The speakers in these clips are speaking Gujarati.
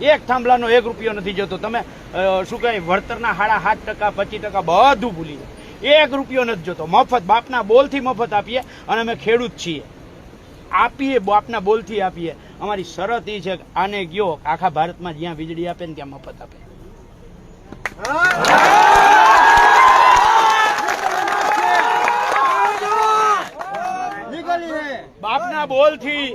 એક થાંભલાનો 1 રૂપિયો નથી જતો. તમે શું કહે વળતરના 7.5%, 25% બધું ભૂલી જાય. 1 રૂપિયો નથી જતો. મફત બાપના બોલથી મફત આપીએ અને અમે ખેડૂત છીએ. આપીએ બાપના બોલથી આપીએ. અમારી શરત એ છે કે આને ગયો આખા ભારતમાં જ્યાં વીજળી આપે ને ત્યાં મફત આપે. બાપના બોલથી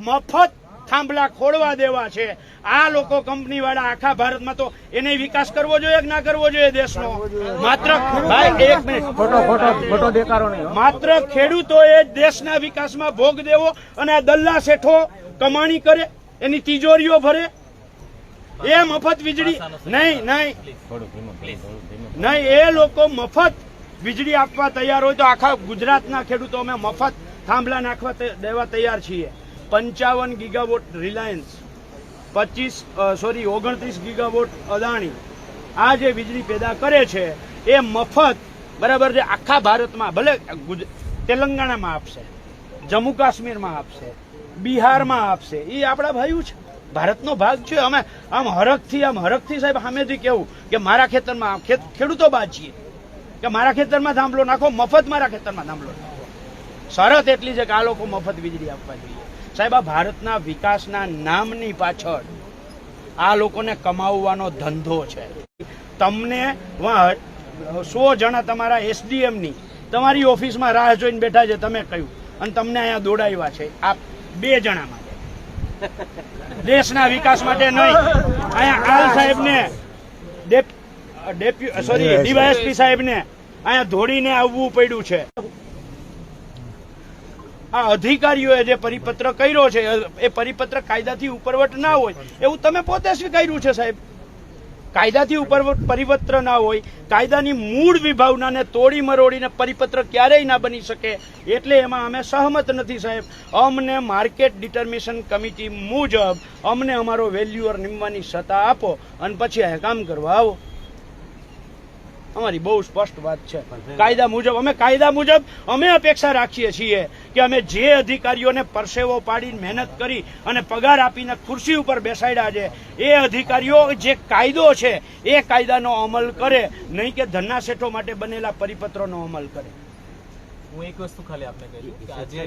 મફત થાંભલા ખોડવા દેવા છે. આ લોકો કંપની વાળા આખા ભારતમાં તો એને વિકાસ કરવો જોઈએ કે ના કરવો જોઈએ દેશનો? માત્ર ભાઈ 1 મિનિટ, ખોટો દેખાડો નહીં. માત્ર ખેડૂતોએ જ દેશના વિકાસમાં ભોગ દેવો અને આ દલ્લા શેઠો કમાણી કરે, એની તિજોરીઓ ભરે. એ મફત વીજળી નહીં. એ લોકો મફત વીજળી આપવા તૈયાર હોય તો આખા ગુજરાતના ખેડૂતો અમે મફત થાંભલા નાખવા દેવા તૈયાર છીએ. 55 ગીગાવોટ રિલાયન્સ, 29 ગીગાવોટ અદાણી આ જે વીજળી પેદા કરે છે એ મફત, બરાબર છે, આખા ભારતમાં, ભલે તેલંગાણામાં આપશે, જમ્મુ કાશ્મીરમાં આપશે, બિહારમાં આપશે. એ આપણા ભાઈઓ છે, ભારતનો ભાગ છે. અમે આમ હરખથી સાહેબ સામેથી કેવું કે મારા ખેતરમાં ખેડૂતો બાજીએ કે મારા ખેતરમાં થાંભલો નાખો, મફત મારા ખેતરમાં થાંભલો નાખો. શરત એટલી છે કે આ લોકો મફત વીજળી આપવા જોઈએ. સાહેબ આ ભારતના વિકાસના નામની પાછળ આ લોકોને કમાવવાનો ધંધો છે. તમને 100 જણા તમારા એસડીએમની તમારી ઓફિસમાં રાહ જોઈને બેઠા છે, તમે કહ્યું, અને તમને અહીંયા દોડાવ્યા છે આ 2 જણા માટે, દેશના વિકાસ માટે નહીં. અહીંયા આલ સાહેબને ડીવાયએસપી સાહેબને અહીંયા દોડીને આવવું પડ્યું છે. આ અધિકારીઓએ જે પરિપત્ર કર્યો છે એ પરિપત્ર કાયદાથી ઉપરવટ ના હોય એવું તમે પોતે સ્વીકાર્યું છે સાહેબ. કાયદાથી ઉપરવટ પરિપત્ર ના હોય, કાયદાની મૂળ વિભાવનાને તોડી મરોડીને પરિપત્ર ક્યારેય ના બની શકે, એટલે એમાં અમે સહમત નથી સાહેબ. અમને માર્કેટ ડિટર્મિનેશન કમિટી મુજબ અમને અમારો વેલ્યુઅર નિમવાની સત્તા આપો અને પછી આ કામ કરવા આવો. અમારી બહુ સ્પષ્ટ વાત છે. કાયદા મુજબ અમે અપેક્ષા રાખીએ છીએ કે અમે જે અધિકારીઓને પરસેવો પાડીને મહેનત કરી અને પગાર આપીને ખુરશી ઉપર બેસાડ્યા છે, એ અધિકારીઓ જે કાયદો છે એ કાયદાનો અમલ કરે, નહીં કે ધન્ના શેઠો માટે બનેલા પરિપત્રોનો અમલ કરે. હું એક વસ્તુ ખાલી આપને કહી દઉં કે આજે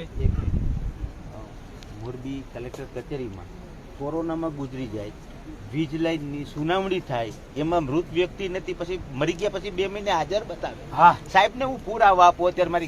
મોરબી કલેક્ટર કચેરીમાં કોરોનામાં ગુજરી જાય, વીજ લાઈનની સુનાવણી થાય, એમાં મૃત વ્યક્તિ નથી, પછી મરી ગયા પછી 2 મહિને હાજર બતાવે. હા સાહેબ ને હું પુરાવા આપો અત્યારે મારી